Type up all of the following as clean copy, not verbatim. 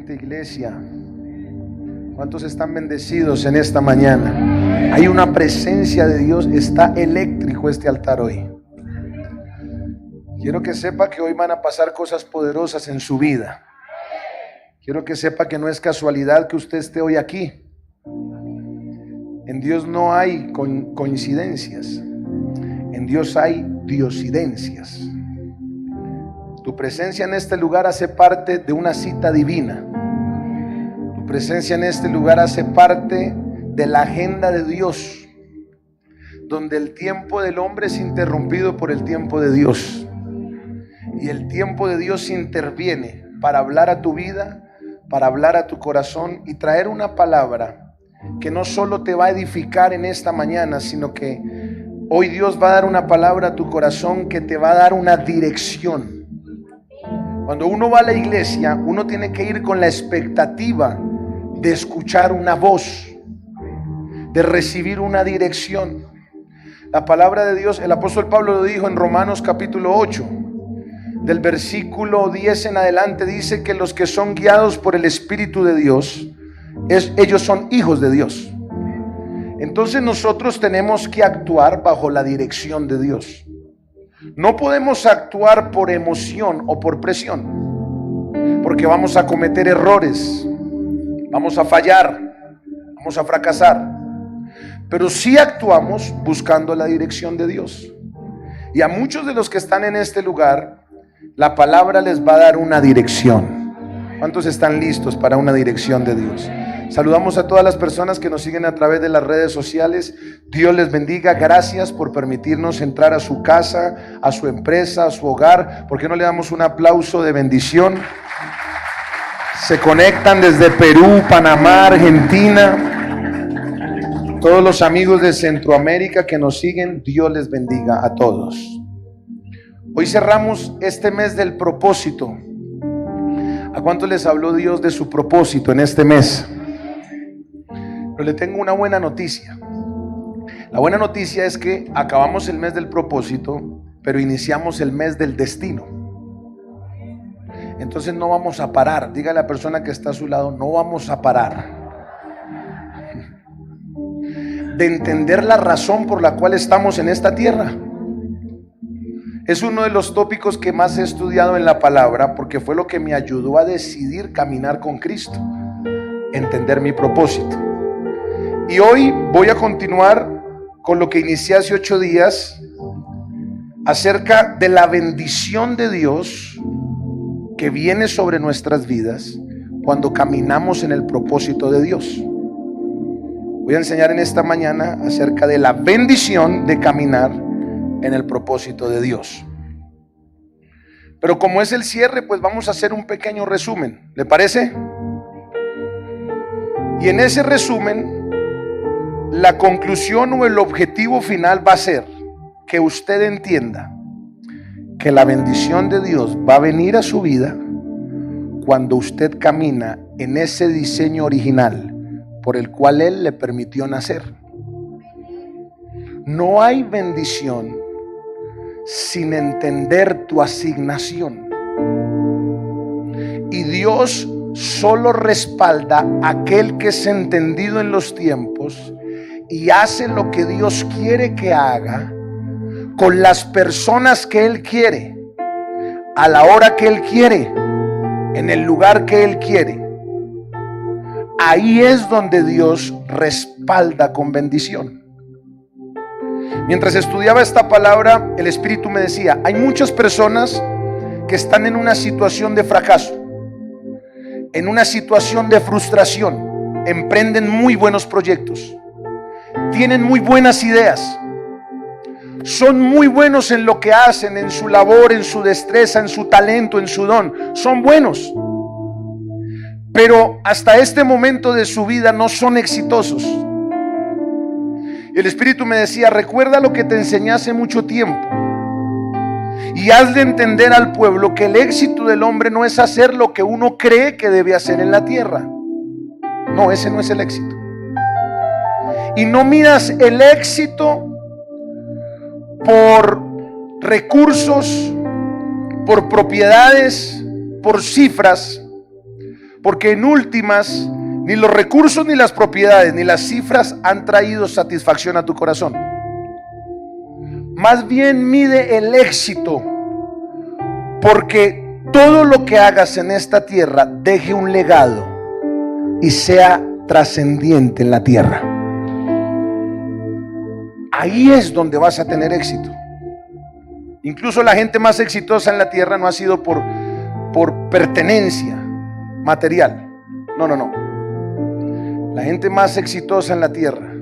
gente, iglesia? ¿Cuántos están bendecidos en esta mañana? Hay una presencia de Dios, está eléctrico este altar hoy. Quiero que sepa que hoy van a pasar cosas poderosas en su vida. Quiero que sepa que no es casualidad que usted esté hoy aquí. En Dios no hay coincidencias. En Dios hay diosidencias. Tu presencia en este lugar hace parte de una cita divina. Tu presencia en este lugar hace parte de la agenda de Dios, donde el tiempo del hombre es interrumpido por el tiempo de Dios. Y el tiempo de Dios interviene para hablar a tu vida, para hablar a tu corazón y traer una palabra que no solo te va a edificar en esta mañana, sino que hoy Dios va a dar una palabra a tu corazón que te va a dar una dirección. Cuando uno va a la iglesia, uno tiene que ir con la expectativa de escuchar una voz, de recibir una dirección. La palabra de Dios, el apóstol Pablo lo dijo en Romanos capítulo 8, del versículo 10 en adelante, dice que los que son guiados por el Espíritu de Dios, ellos son hijos de Dios. Entonces nosotros tenemos que actuar bajo la dirección de Dios. No podemos actuar por emoción o por presión, porque vamos a cometer errores, vamos a fallar, vamos a fracasar. Pero sí actuamos buscando la dirección de Dios. Y a muchos de los que están en este lugar, la palabra les va a dar una dirección. ¿Cuántos están listos para una dirección de Dios? Saludamos a todas las personas que nos siguen a través de las redes sociales. Dios les bendiga. Gracias por permitirnos entrar a su casa, a su empresa, a su hogar. ¿Por qué no le damos un aplauso de bendición? Se conectan desde Perú, Panamá, Argentina. Todos los amigos de Centroamérica que nos siguen, Dios les bendiga a todos. Hoy cerramos este mes del propósito. ¿A cuánto les habló Dios de su propósito en este mes? Pero le tengo una buena noticia. La buena noticia es que acabamos el mes del propósito, pero iniciamos el mes del destino. Entonces no vamos a parar. Diga a la persona que está a su lado, no vamos a parar de entender la razón por la cual estamos en esta tierra. Es uno de los tópicos que más he estudiado en la palabra, porque fue lo que me ayudó a decidir caminar con Cristo, entender mi propósito. Y hoy voy a continuar con lo que inicié hace 8 días, acerca de la bendición de Dios que viene sobre nuestras vidas cuando caminamos en el propósito de Dios. Voy a enseñar en esta mañana acerca de la bendición de caminar en el propósito de Dios. Pero como es el cierre, pues vamos a hacer un pequeño resumen. ¿Le parece? Y en ese resumen, la conclusión o el objetivo final va a ser que usted entienda que la bendición de Dios va a venir a su vida cuando usted camina en ese diseño original por el cual Él le permitió nacer. No hay bendición sin entender tu asignación. Y Dios solo respalda a aquel que es entendido en los tiempos y hace lo que Dios quiere que haga con las personas que Él quiere, a la hora que Él quiere, en el lugar que Él quiere. Ahí es donde Dios respalda con bendición. Mientras estudiaba esta palabra, el Espíritu me decía, hay muchas personas que están en una situación de fracaso, en una situación de frustración, emprenden muy buenos proyectos, tienen muy buenas ideas, son muy buenos en lo que hacen, en su labor, en su destreza, en su talento, en su don, son buenos, pero hasta este momento de su vida no son exitosos. Y el Espíritu me decía, recuerda lo que te enseñé hace mucho tiempo y hazle entender al pueblo que el éxito del hombre no es hacer lo que uno cree que debe hacer en la tierra. No, ese no es el éxito. Y no midas el éxito por recursos, por propiedades, por cifras, porque en últimas ni los recursos, ni las propiedades, ni las cifras han traído satisfacción a tu corazón. Más bien mide el éxito, porque todo lo que hagas en esta tierra deje un legado y sea trascendiente en la tierra. Ahí es donde vas a tener éxito. Incluso la gente más exitosa en la tierra no ha sido por pertenencia material. No. La gente más exitosa en la tierra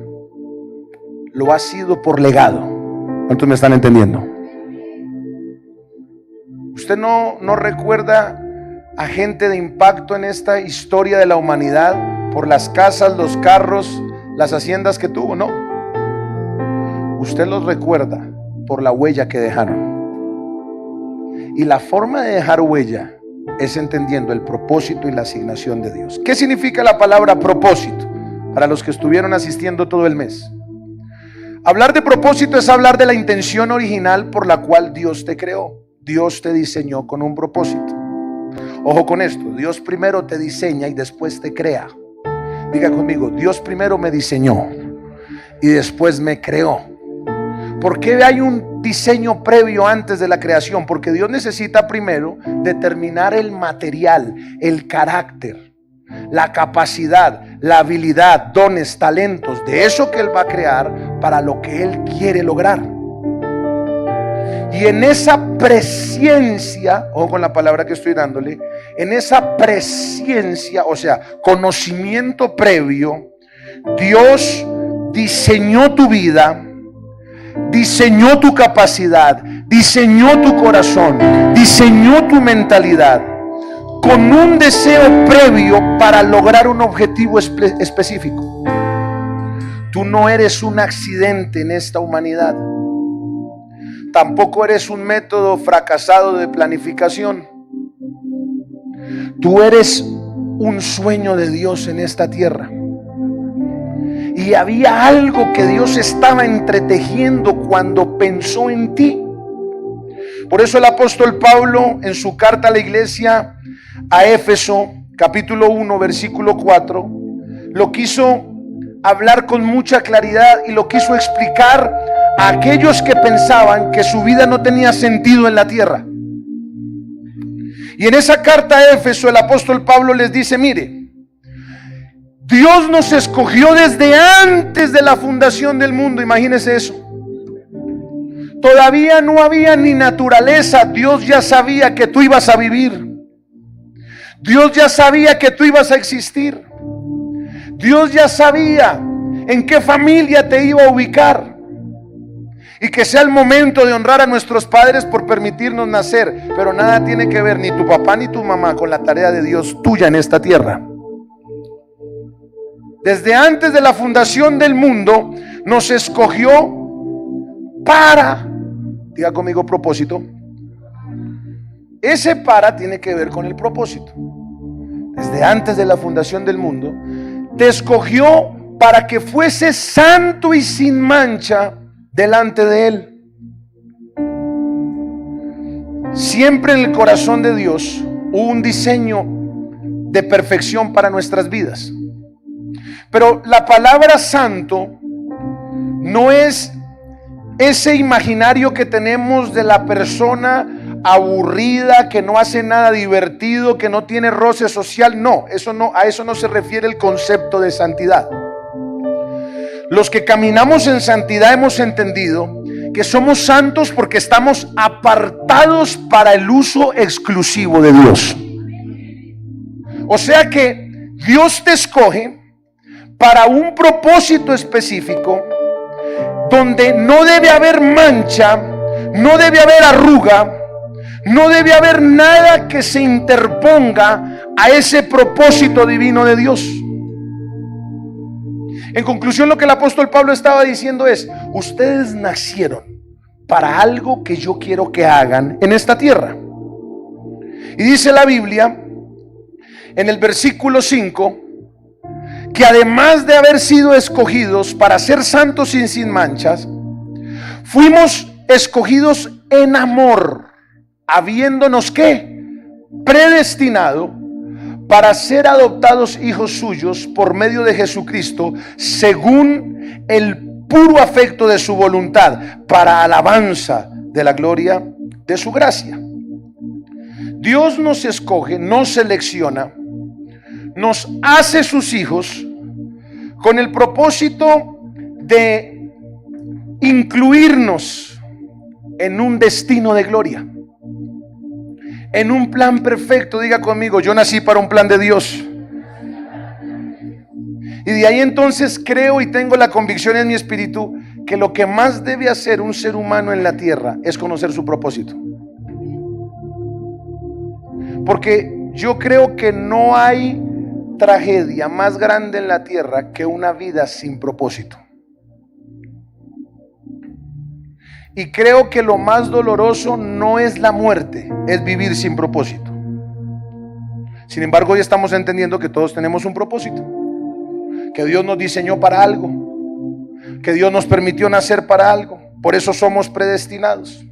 lo ha sido por legado. ¿Cuántos me están entendiendo? ¿Usted no recuerda a gente de impacto en esta historia de la humanidad por las casas, los carros, las haciendas que tuvo? No. Usted los recuerda por la huella que dejaron. Y la forma de dejar huella es entendiendo el propósito y la asignación de Dios. ¿Qué significa la palabra propósito? Para los que estuvieron asistiendo todo el mes. Hablar de propósito es hablar de la intención original por la cual Dios te creó. Dios te diseñó con un propósito. Ojo con esto, Dios primero te diseña y después te crea. Diga conmigo, Dios primero me diseñó y después me creó. ¿Por qué hay un diseño previo antes de la creación? Porque Dios necesita primero determinar el material, el carácter, la capacidad, la habilidad, dones, talentos de eso que Él va a crear para lo que Él quiere lograr. Y en esa presciencia, ojo con la palabra que estoy dándole, en esa presciencia, o sea, conocimiento previo, Dios diseñó tu vida, diseñó tu capacidad, diseñó tu corazón, diseñó tu mentalidad con un deseo previo para lograr un objetivo específico. Tú no eres un accidente en esta humanidad. Tampoco eres un método fracasado de planificación. Tú eres un sueño de Dios en esta tierra. Y había algo que Dios estaba entretejiendo cuando pensó en ti. Por eso el apóstol Pablo, en su carta a la iglesia a Éfeso, capítulo 1, versículo 4, lo quiso hablar con mucha claridad y lo quiso explicar a aquellos que pensaban que su vida no tenía sentido en la tierra. Y en esa carta a Éfeso el apóstol Pablo les dice: mire, Dios nos escogió desde antes de la fundación del mundo. Imagínese eso. Todavía no había ni naturaleza. Dios ya sabía que tú ibas a vivir. Dios ya sabía que tú ibas a existir. Dios ya sabía en qué familia te iba a ubicar. Y que sea el momento de honrar a nuestros padres por permitirnos nacer. Pero nada tiene que ver ni tu papá ni tu mamá con la tarea de Dios tuya en esta tierra. Desde antes de la fundación del mundo nos escogió para, diga conmigo, propósito. Ese para tiene que ver con el propósito. Desde antes de la fundación del mundo te escogió para que fueses santo y sin mancha delante de Él. Siempre en el corazón de Dios hubo un diseño de perfección para nuestras vidas. Pero la palabra santo no es ese imaginario que tenemos de la persona aburrida, que no hace nada divertido, que no tiene roce social. No, a eso no se refiere el concepto de santidad. Los que caminamos en santidad hemos entendido que somos santos porque estamos apartados para el uso exclusivo de Dios. O sea que Dios te escoge para un propósito específico, donde no debe haber mancha, no debe haber arruga, no debe haber nada que se interponga a ese propósito divino de Dios. En conclusión, lo que el apóstol Pablo estaba diciendo es: ustedes nacieron para algo que yo quiero que hagan en esta tierra. Y dice la Biblia en el versículo 5 que además de haber sido escogidos para ser santos y sin manchas, fuimos escogidos en amor, habiéndonos ¿qué? Predestinado para ser adoptados hijos suyos por medio de Jesucristo, según el puro afecto de su voluntad, para alabanza de la gloria de su gracia. Dios nos escoge, nos selecciona, nos hace sus hijos con el propósito de incluirnos en un destino de gloria, en un plan perfecto. Diga conmigo: yo nací para un plan de Dios. Y de ahí entonces creo y tengo la convicción en mi espíritu que lo que más debe hacer un ser humano en la tierra es conocer su propósito. Porque yo creo que no hay tragedia más grande en la tierra que una vida sin propósito. Y creo que lo más doloroso no es la muerte, es vivir sin propósito. Sin embargo, hoy estamos entendiendo que todos tenemos un propósito, que Dios nos diseñó para algo, que Dios nos permitió nacer para algo. Por eso somos predestinados.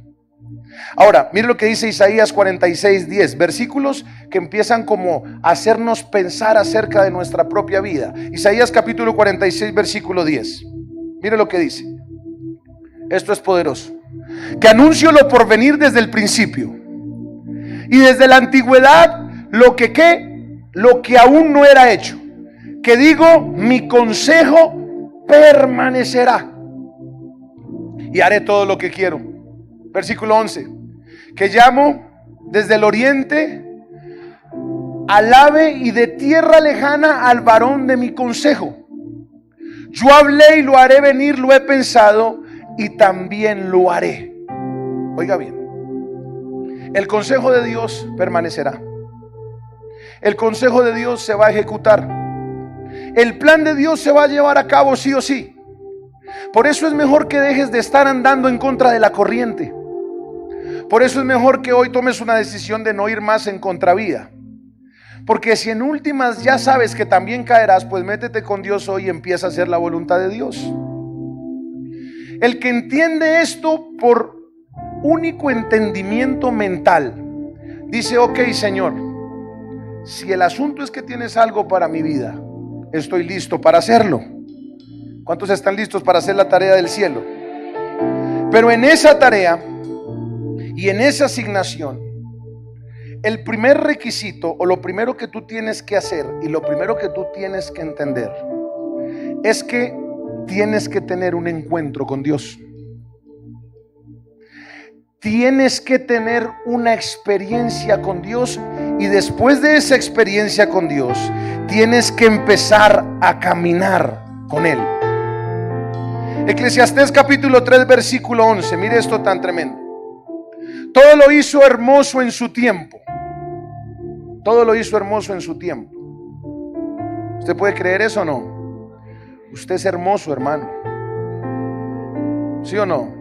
Ahora, mire lo que dice Isaías 46:10, versículos que empiezan como a hacernos pensar acerca de nuestra propia vida. Isaías capítulo 46, versículo 10. Mire lo que dice. Esto es poderoso. Que anuncio lo por venir desde el principio, y desde la antigüedad lo que aún no era hecho. Que digo, mi consejo permanecerá, y haré todo lo que quiero. Versículo 11. Que llamo desde el oriente al ave, y de tierra lejana al varón de mi consejo. Yo hablé y lo haré venir, lo he pensado y también lo haré. Oiga bien, el consejo de Dios permanecerá. El consejo de Dios se va a ejecutar. El plan de Dios se va a llevar a cabo sí o sí. Por eso es mejor que dejes de estar andando en contra de la corriente. Por eso es mejor que hoy tomes una decisión de no ir más en contravía. Porque si en últimas ya sabes que también caerás, pues métete con Dios hoy y empieza a hacer la voluntad de Dios. El que entiende esto por único entendimiento mental, dice: ok, Señor, si el asunto es que tienes algo para mi vida, estoy listo para hacerlo. ¿Cuántos están listos para hacer la tarea del cielo? Pero en esa tarea y en esa asignación, el primer requisito, o lo primero que tú tienes que hacer y lo primero que tú tienes que entender, es que tienes que tener un encuentro con Dios. Tienes que tener una experiencia con Dios, y después de esa experiencia con Dios, tienes que empezar a caminar con Él. Eclesiastés capítulo 3 versículo 11. Mire esto tan tremendo. Todo lo hizo hermoso en su tiempo. Todo lo hizo hermoso en su tiempo. ¿Usted puede creer eso o no? Usted es hermoso, hermano. ¿Sí o no?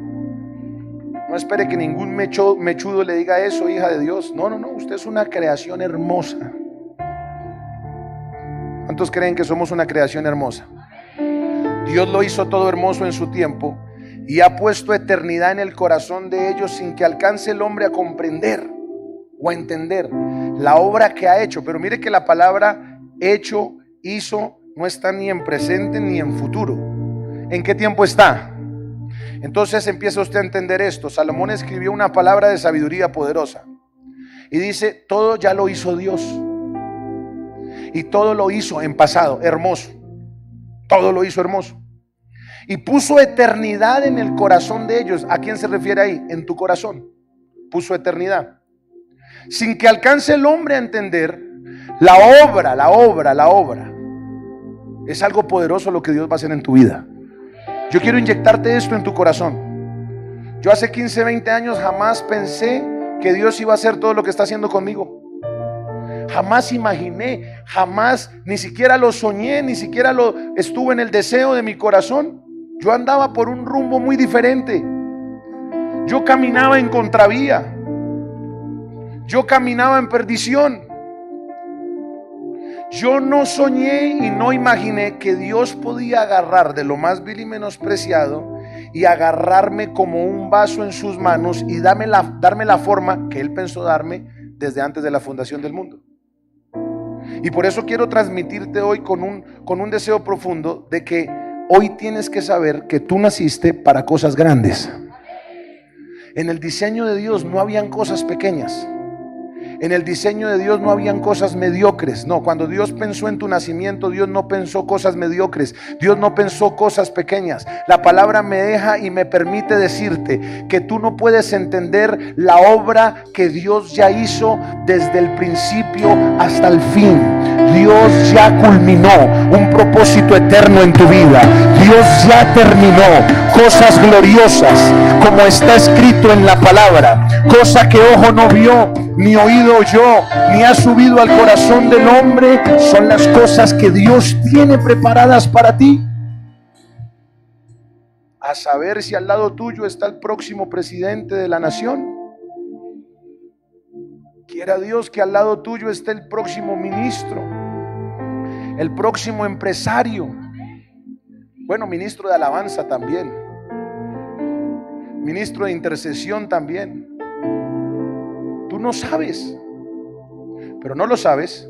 No espere que ningún mechudo le diga eso, hija de Dios. No, usted es una creación hermosa. ¿Cuántos creen que somos una creación hermosa? Dios lo hizo todo hermoso en su tiempo, y ha puesto eternidad en el corazón de ellos, sin que alcance el hombre a comprender o a entender la obra que ha hecho. Pero mire que la palabra hecho, hizo, no está ni en presente ni en futuro. ¿En qué tiempo está? Entonces empieza usted a entender esto. Salomón escribió una palabra de sabiduría poderosa y dice: todo ya lo hizo Dios, y todo lo hizo en pasado hermoso. Todo lo hizo hermoso, y puso eternidad en el corazón de ellos. ¿A quién se refiere ahí? En tu corazón puso eternidad, sin que alcance el hombre a entender la obra. Es algo poderoso lo que Dios va a hacer en tu vida. Yo quiero inyectarte esto en tu corazón. Yo hace 15, 20 años jamás pensé que Dios iba a hacer todo lo que está haciendo conmigo. Jamás imaginé, jamás, ni siquiera lo soñé, ni siquiera lo estuvo en el deseo de mi corazón. Yo andaba por un rumbo muy diferente. Yo caminaba en contravía. Yo caminaba en perdición. Yo no soñé y no imaginé que Dios podía agarrar de lo más vil y menospreciado y agarrarme como un vaso en sus manos y darme la forma que Él pensó darme desde antes de la fundación del mundo. Y por eso quiero transmitirte hoy con un deseo profundo de que hoy tienes que saber que tú naciste para cosas grandes. En el diseño de Dios no habían cosas pequeñas. En el diseño de Dios no habían cosas mediocres. No, cuando Dios pensó en tu nacimiento, Dios no pensó cosas mediocres. Dios no pensó cosas pequeñas. La palabra me deja y me permite decirte que tú no puedes entender la obra que Dios ya hizo desde el principio hasta el fin. Dios ya culminó un propósito eterno en tu vida. Dios ya terminó cosas gloriosas, como está escrito en la palabra. Cosa que ojo no vio, ni oído oyó, ni ha subido al corazón del hombre, son las cosas que Dios tiene preparadas para ti. A saber si al lado tuyo está el próximo presidente de la nación. Quiera Dios que al lado tuyo esté el próximo ministro, el próximo empresario. Bueno, ministro de alabanza también, ministro de intercesión también. Tú no sabes, pero no lo sabes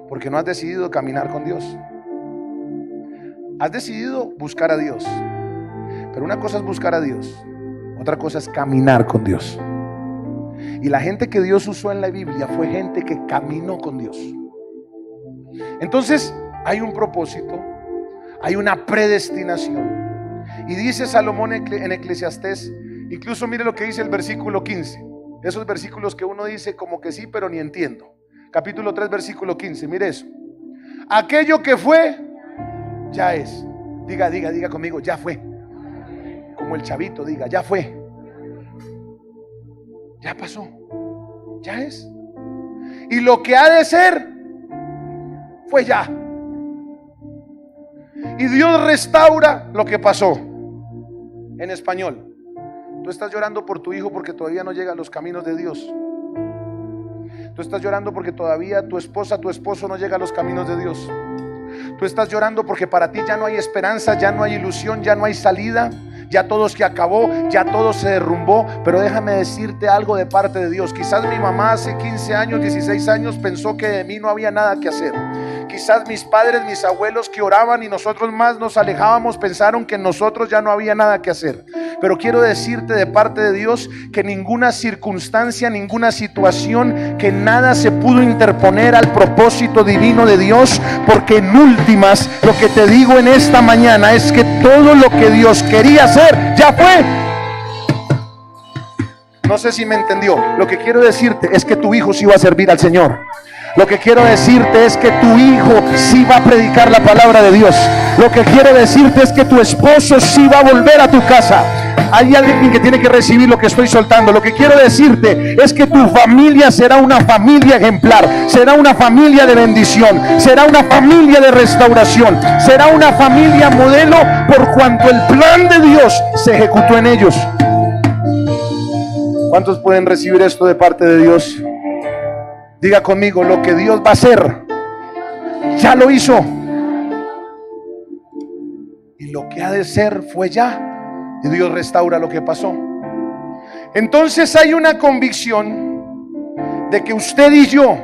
porque no has decidido caminar con Dios. Has decidido buscar a Dios, pero una cosa es buscar a Dios, otra cosa es caminar con Dios. Y la gente que Dios usó en la Biblia fue gente que caminó con Dios. Entonces hay un propósito, hay una predestinación. Y dice Salomón en Eclesiastés, incluso mire lo que dice el versículo 15. Esos versículos que uno dice como que sí, pero ni entiendo. Capítulo 3, versículo 15, mire eso. Aquello que fue, ya es. Diga conmigo, ya fue. Como el chavito, diga, ya fue. Ya pasó. Ya es. Y lo que ha de ser, fue ya. Y Dios restaura lo que pasó. En español. Tú estás llorando por tu hijo porque todavía no llega a los caminos de Dios. Tú estás llorando porque todavía tu esposa, tu esposo no llega a los caminos de Dios. Tú estás llorando porque para ti ya no hay esperanza, ya no hay ilusión, ya no hay salida. Ya todo se acabó, ya todo se derrumbó. Pero déjame decirte algo de parte de Dios. Quizás mi mamá hace 15 años, 16 años pensó que de mí no había nada que hacer. Quizás mis padres, mis abuelos que oraban y nosotros más nos alejábamos, pensaron que en nosotros ya no había nada que hacer. Pero quiero decirte de parte de Dios que ninguna circunstancia, ninguna situación, que nada se pudo interponer al propósito divino de Dios, porque en últimas lo que te digo en esta mañana es que todo lo que Dios quería hacer ya fue. No sé si me entendió. Lo que quiero decirte es que tu hijo sí va a servir al Señor. Lo que quiero decirte es que tu hijo sí va a predicar la palabra de Dios. Lo que quiero decirte es que tu esposo sí va a volver a tu casa. Hay alguien que tiene que recibir lo que estoy soltando. Lo que quiero decirte es que tu familia será una familia ejemplar. Será una familia de bendición. Será una familia de restauración. Será una familia modelo por cuanto el plan de Dios se ejecutó en ellos. ¿Cuántos pueden recibir esto de parte de Dios? Diga conmigo, lo que Dios va a hacer, ya lo hizo. Y lo que ha de ser fue ya. Y Dios restaura lo que pasó. Entonces hay una convicción de que usted y yo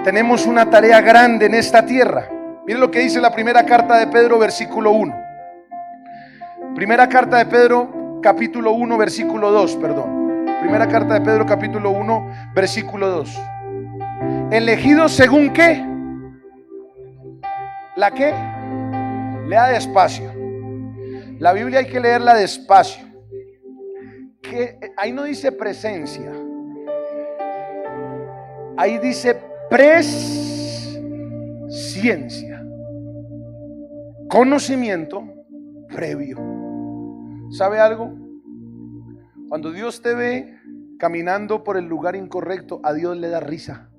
tenemos una tarea grande en esta tierra. Mire lo que dice la primera carta de Pedro, versículo 1. Primera carta de Pedro, capítulo 1, versículo 2, perdón. Primera carta de Pedro, capítulo 1, versículo 2. Elegidos según ¿qué? ¿La qué? Lea despacio. La Biblia hay que leerla despacio. Que ahí no dice presencia. Ahí dice presciencia. Conocimiento previo. ¿Sabe algo? Cuando Dios te ve caminando por el lugar incorrecto, a Dios le da risa.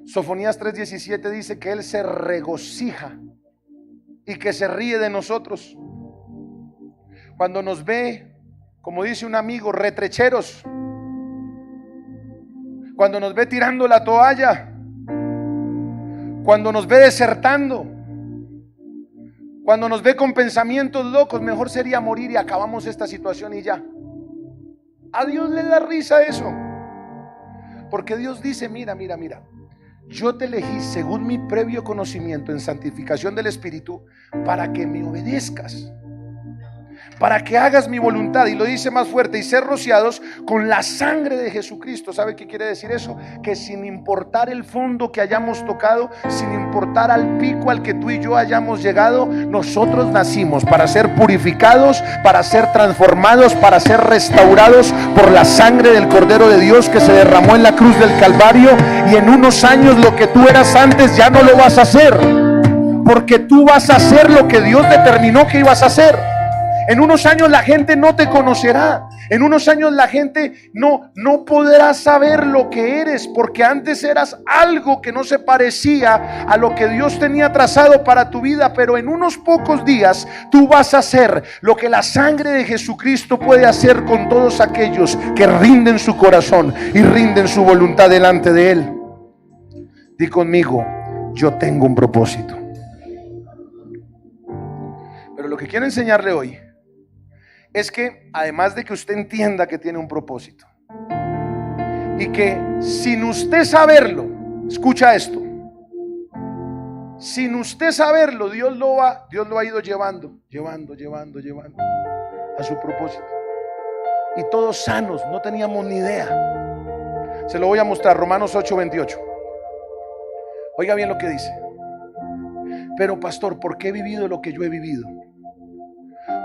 Sofonías 3:17 dice que Él se regocija y que se ríe de nosotros. Cuando nos ve, como dice un amigo, retrecheros. Cuando nos ve tirando la toalla. Cuando nos ve desertando. Cuando nos ve con pensamientos locos, mejor sería morir y acabamos esta situación y ya. A Dios le da risa eso. Porque Dios dice, mira, yo te elegí según mi previo conocimiento en santificación del Espíritu para que me obedezcas, para que hagas mi voluntad. Y lo dice más fuerte: y ser rociados con la sangre de Jesucristo. ¿Sabe qué quiere decir eso? Que sin importar el fondo que hayamos tocado, sin importar al pico al que tú y yo hayamos llegado, nosotros nacimos para ser purificados, para ser transformados, para ser restaurados por la sangre del Cordero de Dios que se derramó en la cruz del Calvario. Y en unos años lo que tú eras antes ya no lo vas a hacer, porque tú vas a hacer lo que Dios determinó que ibas a hacer. En unos años la gente no te conocerá. En unos años la gente no podrá saber lo que eres, porque antes eras algo que no se parecía a lo que Dios tenía trazado para tu vida. Pero en unos pocos días tú vas a hacer lo que la sangre de Jesucristo puede hacer con todos aquellos que rinden su corazón y rinden su voluntad delante de Él. Di conmigo: yo tengo un propósito. Pero lo que quiero enseñarle hoy es que, además de que usted entienda que tiene un propósito, y que sin usted saberlo, escucha esto, sin usted saberlo, Dios lo ha ido llevando a su propósito. Y todos sanos, no teníamos ni idea. Se lo voy a mostrar, Romanos 8:28. Oiga bien lo que dice: pero pastor, ¿por qué he vivido lo que yo he vivido?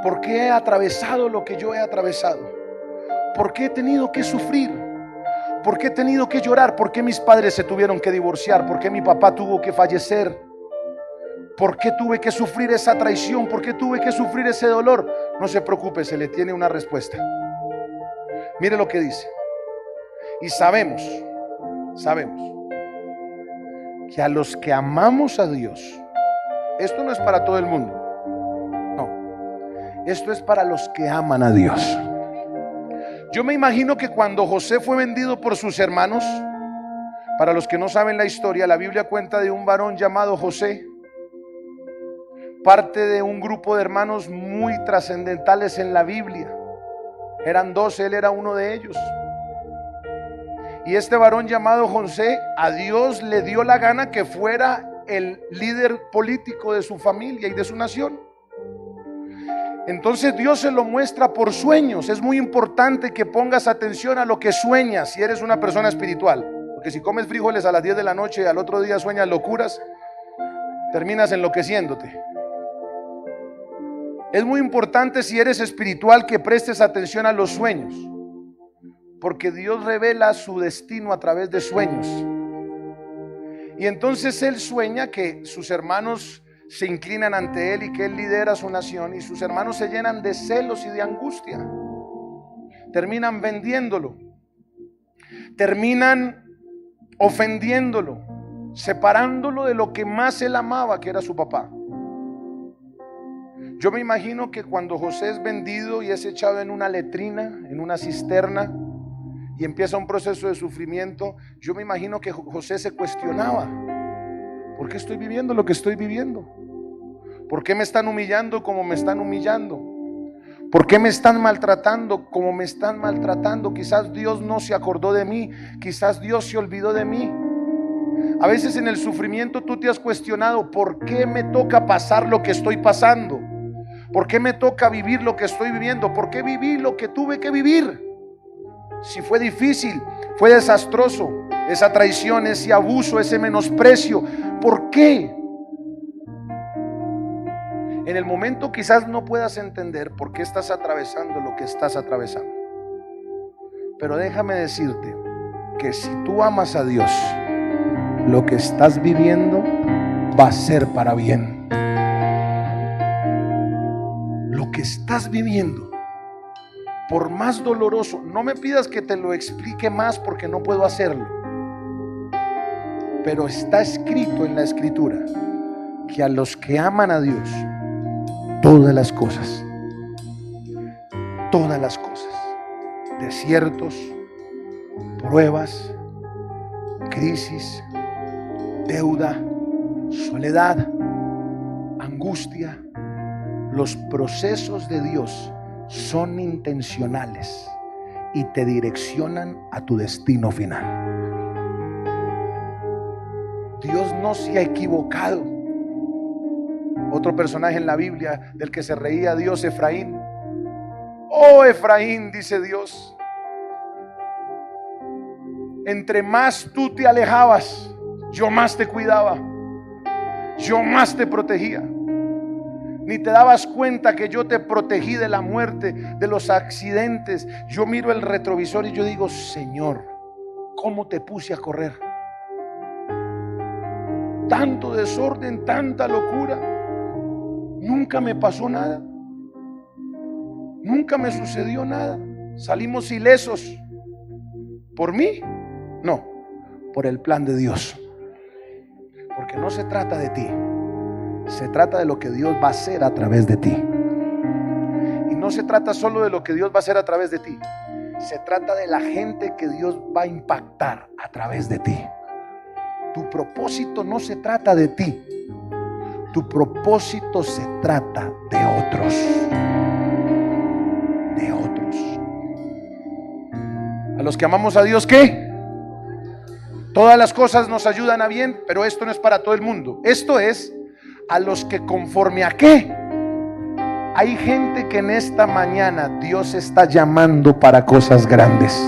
¿Por qué he atravesado lo que yo he atravesado? ¿Por qué he tenido que sufrir? ¿Por qué he tenido que llorar? ¿Por qué mis padres se tuvieron que divorciar? ¿Por qué mi papá tuvo que fallecer? ¿Por qué tuve que sufrir esa traición? ¿Por qué tuve que sufrir ese dolor? No se preocupe, se le tiene una respuesta. Mire lo que dice: y sabemos que a los que amamos a Dios, esto no es para todo el mundo, esto es para los que aman a Dios. Yo me imagino que cuando José fue vendido por sus hermanos, para los que no saben la historia, la Biblia cuenta de un varón llamado José, parte de un grupo de hermanos muy trascendentales en la Biblia. Eran 12, él era uno de ellos. Y este varón llamado José, a Dios le dio la gana que fuera el líder político de su familia y de su nación. Entonces Dios se lo muestra por sueños. Es muy importante que pongas atención a lo que sueñas si eres una persona espiritual, porque si comes frijoles a las 10 de la noche y al otro día sueñas locuras, terminas enloqueciéndote. Es muy importante, si eres espiritual, que prestes atención a los sueños, porque Dios revela su destino a través de sueños. Y entonces él sueña que sus hermanos se inclinan ante él y que él lidera su nación, y sus hermanos se llenan de celos y de angustia. Terminan vendiéndolo, terminan ofendiéndolo, separándolo de lo que más él amaba, que era su papá. Yo me imagino que cuando José es vendido y es echado en una letrina, en una cisterna, y empieza un proceso de sufrimiento, yo me imagino que José se cuestionaba: ¿por qué estoy viviendo lo que estoy viviendo? ¿Por qué me están humillando como me están humillando? ¿Por qué me están maltratando como me están maltratando? Quizás Dios no se acordó de mí, quizás Dios se olvidó de mí. A veces en el sufrimiento tú te has cuestionado: ¿por qué me toca pasar lo que estoy pasando? ¿Por qué me toca vivir lo que estoy viviendo? ¿Por qué viví lo que tuve que vivir? Si fue difícil, fue desastroso, esa traición, ese abuso, ese menosprecio, ¿por qué? En el momento quizás no puedas entender por qué estás atravesando lo que estás atravesando, pero déjame decirte que si tú amas a Dios, lo que estás viviendo va a ser para bien. Lo que estás viviendo, por más doloroso, no me pidas que te lo explique más porque no puedo hacerlo, pero está escrito en la Escritura que a los que aman a Dios, todas las cosas, desiertos, pruebas, crisis, deuda, soledad, angustia, los procesos de Dios son intencionales y te direccionan a tu destino final. Dios no se ha equivocado. Otro personaje en la Biblia del que se reía Dios, Efraín. Oh Efraín, dice Dios, entre más tú te alejabas, yo más te cuidaba, yo más te protegía. Ni te dabas cuenta que yo te protegí de la muerte, de los accidentes. Yo miro el retrovisor y yo digo, Señor, ¿cómo te puse a correr? Tanto desorden, tanta locura. Nunca me pasó nada. Nunca me sucedió nada. Salimos ilesos. ¿Por mí? No, por el plan de Dios. Porque no se trata de ti. Se trata de lo que Dios va a hacer a través de ti. Y no se trata solo de lo que Dios va a hacer a través de ti. Se trata de la gente que Dios va a impactar a través de ti. Tu propósito no se trata de ti. Tu propósito se trata de otros. De otros. A los que amamos a Dios, ¿qué? Todas las cosas nos ayudan a bien, pero esto no es para todo el mundo. Esto es a los que conforme a qué. Hay gente que en esta mañana Dios está llamando para cosas grandes.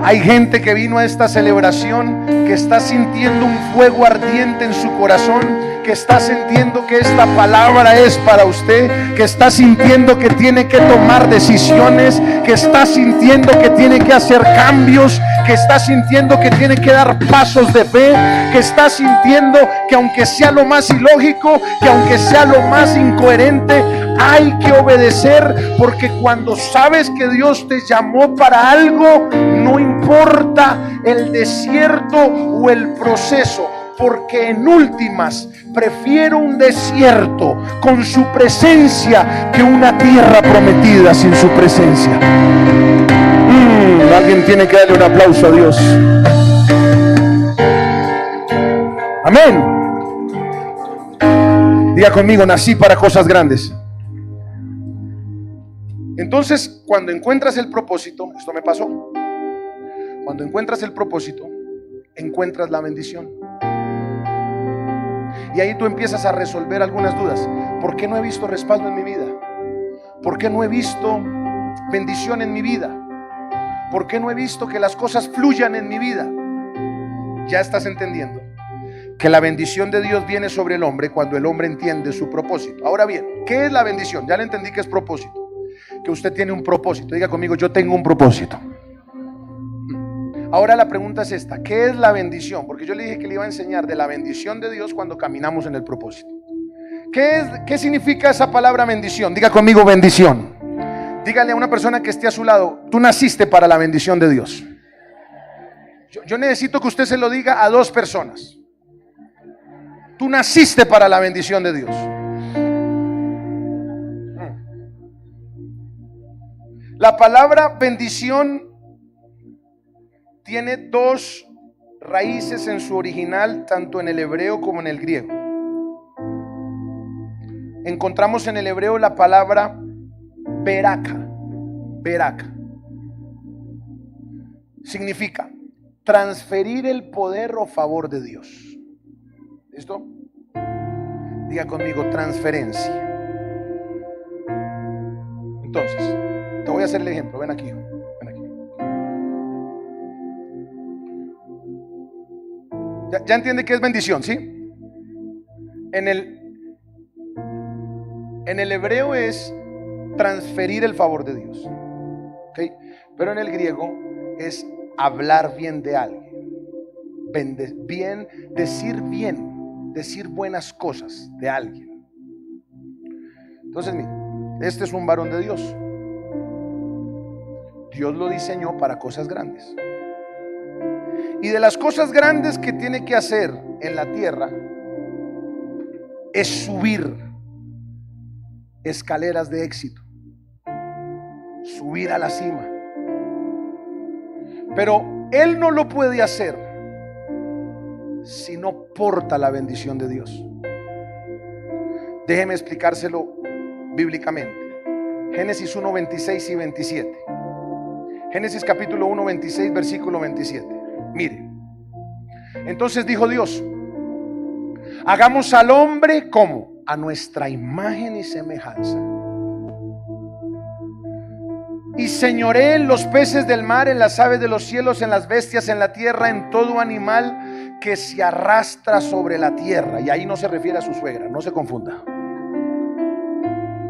Hay gente que vino a esta celebración que está sintiendo un fuego ardiente en su corazón, que está sintiendo que esta palabra es para usted, que está sintiendo que tiene que tomar decisiones, que está sintiendo que tiene que hacer cambios, que está sintiendo que tiene que dar pasos de fe, que está sintiendo que aunque sea lo más ilógico, que aunque sea lo más incoherente, hay que obedecer, porque cuando sabes que Dios te llamó para algo, no importa el desierto o el proceso, porque en últimas prefiero un desierto con su presencia que una tierra prometida sin su presencia. Alguien tiene que darle un aplauso a Dios. Amén. Diga conmigo, nací para cosas grandes. Entonces, cuando encuentras el propósito, esto me pasó. Cuando encuentras el propósito, encuentras la bendición. Y ahí tú empiezas a resolver algunas dudas. ¿Por qué no he visto respaldo en mi vida? ¿Por qué no he visto bendición en mi vida? ¿Por qué no he visto que las cosas fluyan en mi vida? Ya estás entendiendo que la bendición de Dios viene sobre el hombre cuando el hombre entiende su propósito. Ahora bien, ¿qué es la bendición? Ya le entendí que es propósito. Que usted tiene un propósito. Diga conmigo, yo tengo un propósito. Ahora la pregunta es esta: ¿qué es la bendición? Porque yo le dije que le iba a enseñar de la bendición de Dios cuando caminamos en el propósito. ¿Qué significa esa palabra bendición? Diga conmigo, bendición. Dígale a una persona que esté a su lado: tú naciste para la bendición de Dios. Yo necesito que usted se lo diga a dos personas. Tú naciste para la bendición de Dios. La palabra bendición tiene dos raíces en su original, tanto en el hebreo como en el griego. Encontramos en el hebreo la palabra beraka. Beraka significa transferir el poder o favor de Dios. ¿Listo? Diga conmigo, transferencia. Entonces, te voy a hacer el ejemplo. Ven aquí, ven aquí. ¿Ya entiende qué es bendición? ¿Sí? En el hebreo es transferir el favor de Dios, ¿okay? Pero en el griego es hablar bien de alguien, decir buenas cosas de alguien. Entonces, mire, este es un varón de Dios. Dios lo diseñó para cosas grandes. Y de las cosas grandes que tiene que hacer en la tierra es subir escaleras de éxito, subir a la cima. Pero él no lo puede hacer si no porta la bendición de Dios. Déjeme explicárselo bíblicamente. Génesis 1, 26 y 27. Génesis capítulo 1, 26, versículo 27. Mire, entonces dijo Dios: Hagamos al hombre como a nuestra imagen y semejanza. Y señoree en los peces del mar, en las aves de los cielos, en las bestias, en la tierra, en todo animal que se arrastra sobre la tierra. Y ahí no se refiere a su suegra, no se confunda.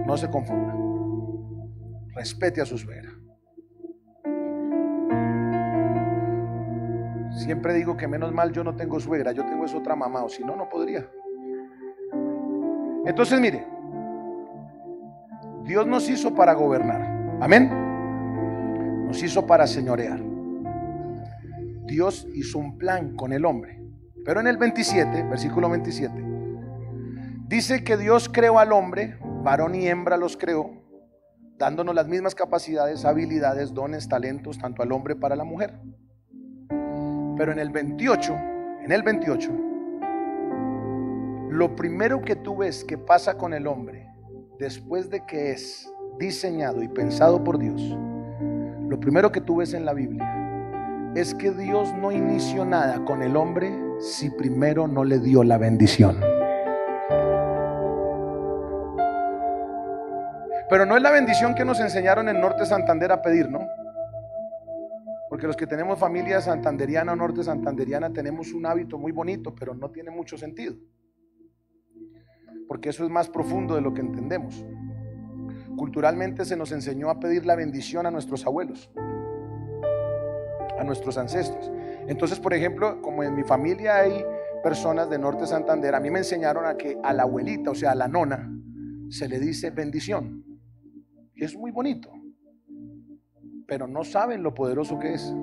No se confunda. Respete a su suegra. Siempre digo que menos mal yo no tengo suegra, yo tengo es otra mamá, o si no, no podría. Entonces mire, Dios nos hizo para gobernar, amén. Nos hizo para señorear. Dios hizo un plan con el hombre, pero en el 27, versículo 27, dice que Dios creó al hombre, varón y hembra los creó, dándonos las mismas capacidades, habilidades, dones, talentos, tanto al hombre para la mujer. Pero en el 28, lo primero que tú ves que pasa con el hombre después de que es diseñado y pensado por Dios, lo primero que tú ves en la Biblia es que Dios no inició nada con el hombre si primero no le dio la bendición. Pero no es la bendición que nos enseñaron en Norte Santander a pedir, ¿no? Porque los que tenemos familia santanderiana o norte santanderiana tenemos un hábito muy bonito, pero no tiene mucho sentido. Porque eso es más profundo de lo que entendemos. Culturalmente se nos enseñó a pedir la bendición a nuestros abuelos, a nuestros ancestros. Entonces, por ejemplo, como en mi familia hay personas de Norte Santander, a mí me enseñaron a que a la abuelita, o sea, a la nona, se le dice bendición. Y es muy bonito, pero no saben lo poderoso que es.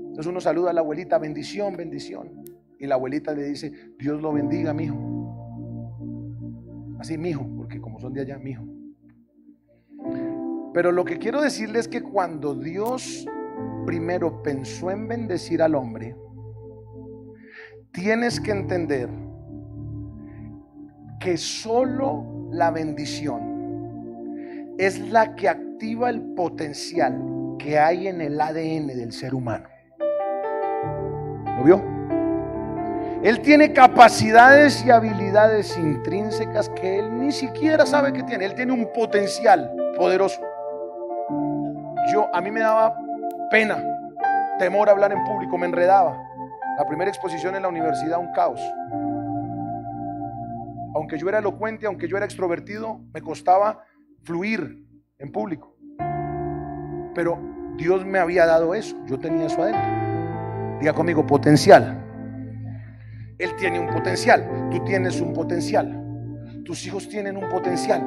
Entonces uno saluda a la abuelita, bendición, bendición, y la abuelita le dice, Dios lo bendiga, mijo. Así, mijo, porque como son de allá, mijo. Pero lo que quiero decirles es que cuando Dios primero pensó en bendecir al hombre, tienes que entender que solo la bendición es la que activa el potencial que hay en el ADN del ser humano. ¿Lo vio? Él tiene capacidades y habilidades intrínsecas que él ni siquiera sabe que tiene. Él tiene un potencial poderoso. A mí me daba pena, temor a hablar en público, me enredaba. La primera exposición en la universidad, un caos. Aunque yo era elocuente, aunque yo era extrovertido, me costaba fluir en público. Pero Dios me había dado eso, yo tenía eso adentro. Diga conmigo, potencial. Él tiene un potencial, tú tienes un potencial, tus hijos tienen un potencial.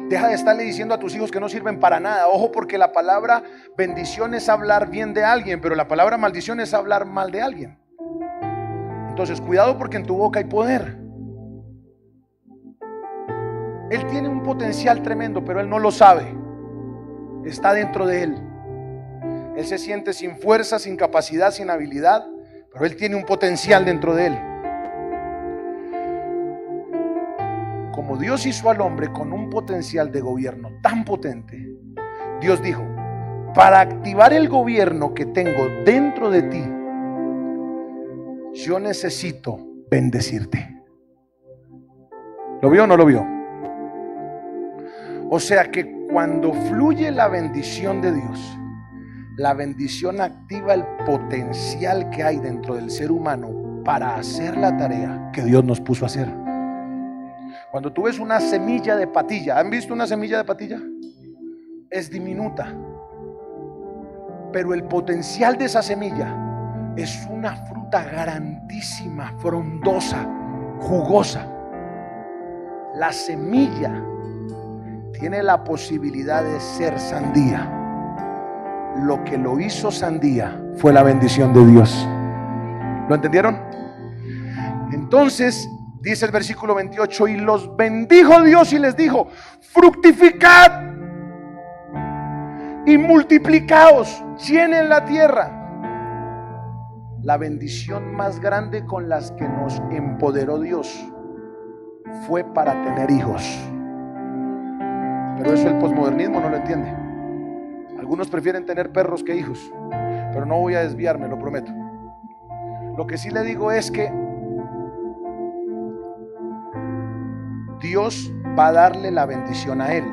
Deja de estarle diciendo a tus hijos que no sirven para nada. Ojo, porque la palabra bendición es hablar bien de alguien, pero la palabra maldición es hablar mal de alguien. Entonces cuidado, porque en tu boca hay poder. Él tiene un potencial tremendo, pero él no lo sabe. Está dentro de él. Él se siente sin fuerza, sin capacidad, sin habilidad, pero él tiene un potencial dentro de él. Como Dios hizo al hombre con un potencial de gobierno tan potente, Dios dijo, para activar el gobierno que tengo dentro de ti, yo necesito bendecirte. ¿Lo vio o no lo vio? O sea que cuando fluye la bendición de Dios, la bendición activa el potencial que hay dentro del ser humano para hacer la tarea que Dios nos puso a hacer. Cuando tú ves una semilla de patilla, ¿han visto una semilla de patilla? Es diminuta, pero el potencial de esa semilla es una fruta grandísima, frondosa, jugosa. La semilla tiene la posibilidad de ser sandía. Lo que lo hizo sandía fue la bendición de Dios. ¿Lo entendieron? Entonces dice el versículo 28, y los bendijo Dios y les dijo, fructificad y multiplicaos, llenen la tierra. La bendición más grande con las que nos empoderó Dios fue para tener hijos. Pero eso el posmodernismo no lo entiende. Algunos prefieren tener perros que hijos, pero no voy a desviarme, lo prometo. Lo que sí le digo es que Dios va a darle la bendición a él.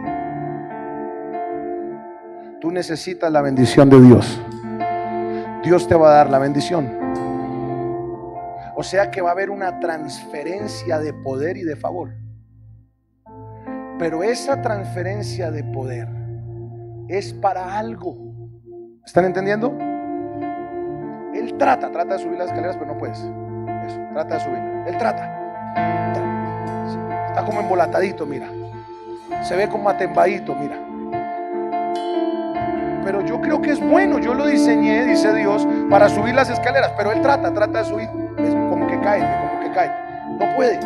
Tú necesitas la bendición de Dios. Dios te va a dar la bendición. O sea que va a haber una transferencia de poder y de favor. Pero esa transferencia de poder es para algo. ¿Están entendiendo? Él trata de subir las escaleras, pero no puedes. Eso, trata de subirla. Él trata. Está como embolatadito, mira. Se ve como atembadito, mira. Pero yo creo que es bueno. Yo lo diseñé, dice Dios, para subir las escaleras. Pero él trata de subir. Es como que cae. No puede.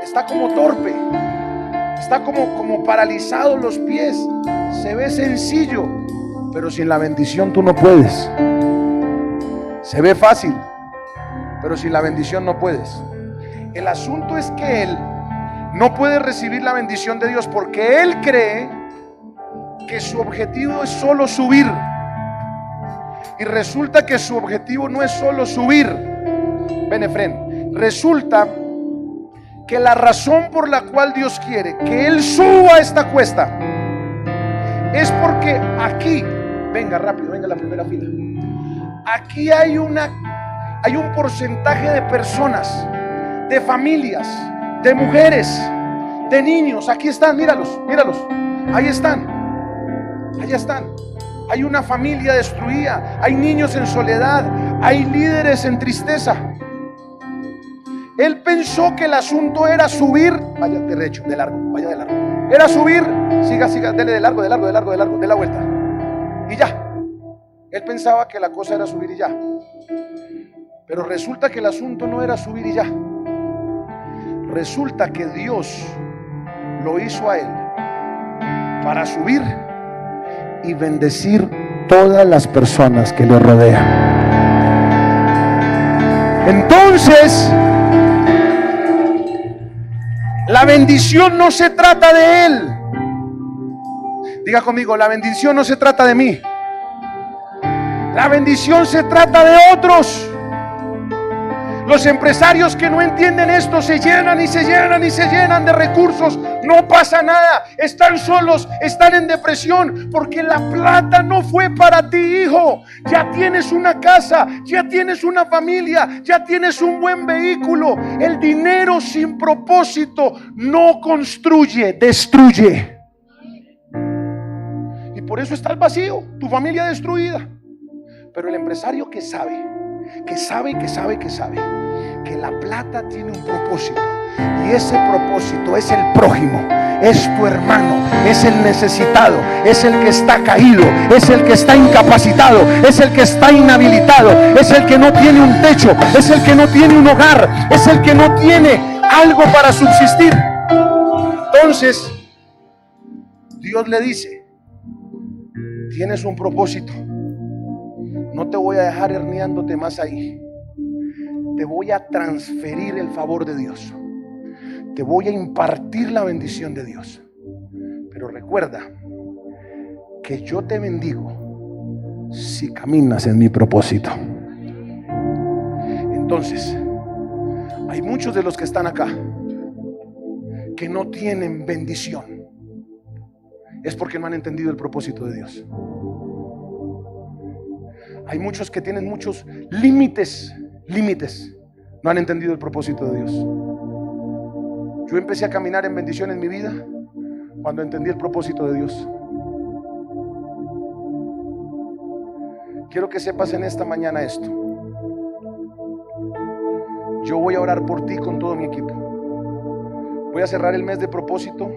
Está como torpe. Está como paralizado los pies. Se ve sencillo, pero sin la bendición tú no puedes. Se ve fácil, pero sin la bendición no puedes. El asunto es que él no puede recibir la bendición de Dios porque él cree que su objetivo es solo subir. Y resulta que su objetivo no es solo subir. Ven, Efren. Resulta que la razón por la cual Dios quiere que él suba esta cuesta es porque aquí, venga rápido, venga a la primera fila. Aquí hay un porcentaje de personas, de familias, de mujeres, de niños. Aquí están, míralos. Ahí están. Hay una familia destruida, hay niños en soledad, hay líderes en tristeza. Él pensó que el asunto era subir, vaya derecho, de largo. Era subir, siga, dele de largo, de la vuelta. Y ya. Él pensaba que la cosa era subir y ya. Pero resulta que el asunto no era subir y ya. Resulta que Dios lo hizo a él para subir y bendecir todas las personas que lo rodean. Entonces, la bendición no se trata de él. Diga conmigo, la bendición no se trata de mí. La bendición se trata de otros. Los empresarios que no entienden esto se llenan de recursos. No pasa nada. Están solos, están en depresión porque la plata no fue para ti, hijo. Ya tienes una casa, ya tienes una familia, ya tienes un buen vehículo. El dinero sin propósito no construye, destruye. Y por eso está el vacío, tu familia destruida. Pero el empresario que sabe que la plata tiene un propósito, y ese propósito es el prójimo, es tu hermano, es el necesitado, es el que está caído, es el que está incapacitado, es el que está inhabilitado, es el que no tiene un techo, es el que no tiene un hogar, es el que no tiene algo para subsistir. Entonces Dios le dice: tienes un propósito. No te voy a dejar herniándote más ahí. Te voy a transferir el favor de Dios. Te voy a impartir la bendición de Dios. Pero recuerda que yo te bendigo si caminas en mi propósito. Entonces, hay muchos de los que están acá que no tienen bendición. Es porque no han entendido el propósito de Dios. Hay muchos que tienen muchos límites, no han entendido el propósito de Dios. Yo empecé a caminar en bendición en mi vida cuando entendí el propósito de Dios. Quiero que sepas en esta mañana esto. Yo voy a orar por ti con todo mi equipo. Voy a cerrar el mes de propósito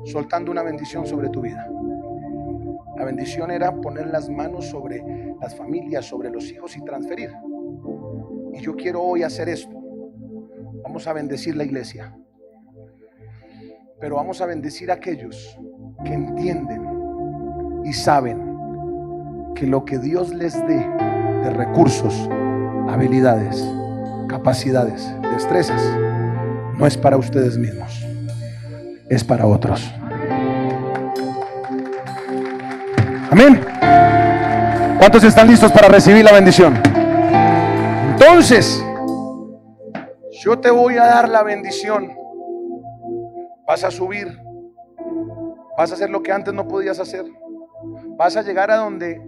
soltando una bendición sobre tu vida. La bendición era poner las manos sobre las familias, sobre los hijos y transferir. Y yo quiero hoy hacer esto. Vamos a bendecir la iglesia, pero vamos a bendecir a aquellos que entienden y saben que lo que Dios les dé de recursos, habilidades, capacidades, destrezas, no es para ustedes mismos, es para otros. Amén. ¿Cuántos están listos para recibir la bendición? Entonces, yo te voy a dar la bendición Vas a subir. Vas a hacer lo que antes no podías hacer. Vas a llegar a donde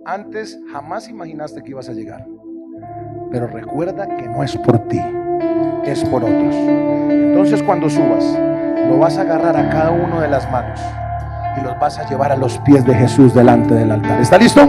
antes jamás imaginaste que ibas a llegar. Pero recuerda que no es por ti, es por otros. Entonces cuando subas, lo vas a agarrar a cada uno de las manos y los vas a llevar a los pies de Jesús delante del altar. ¿Está listo?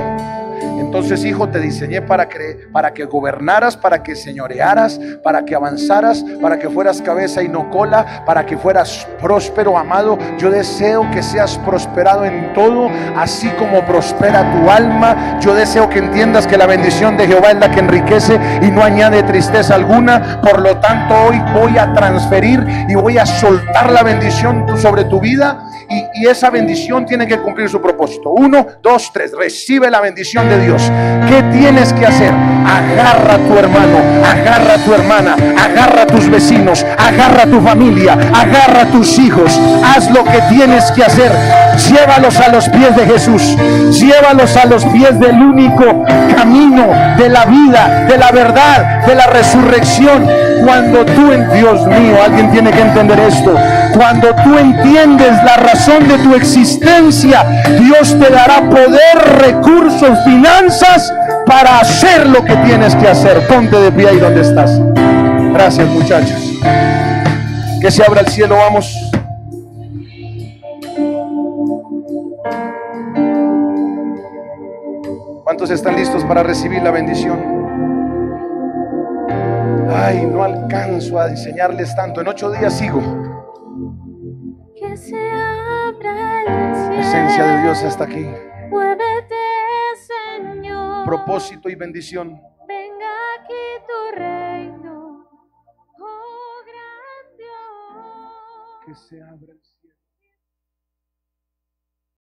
Entonces, hijo, te diseñé para que gobernaras, para que señorearas, para que avanzaras, para que fueras cabeza y no cola, para que fueras próspero, amado. Yo deseo que seas prosperado en todo, así como prospera tu alma. Yo deseo que entiendas que la bendición de Jehová es la que enriquece y no añade tristeza alguna. Por lo tanto, hoy voy a transferir y voy a soltar la bendición sobre tu vida, y esa bendición tiene que cumplir su propósito. 1, 2, 3. Recibe la bendición de Dios. ¿Qué tienes que hacer? Agarra a tu hermano, agarra a tu hermana, agarra a tus vecinos, agarra a tu familia, agarra a tus hijos. Haz lo que tienes que hacer. Llévalos a los pies de Jesús. Llévalos a los pies del único camino de la vida, de la verdad, de la resurrección. Cuando tú, Dios mío, alguien tiene que entender esto. Cuando tú entiendes la razón de tu existencia, Dios te dará poder, recursos, finanzas para hacer lo que tienes que hacer. Ponte de pie ahí donde estás. Gracias, muchachos. Que se abra el cielo, vamos. ¿Cuántos están listos para recibir la bendición? Ay, no alcanzo a enseñarles tanto. En 8 días sigo. Que se abra el cielo. La presencia de Dios está aquí. Muévete, Señor. Propósito y bendición. Venga aquí tu reino. Oh, gran Dios. Que se abra el cielo.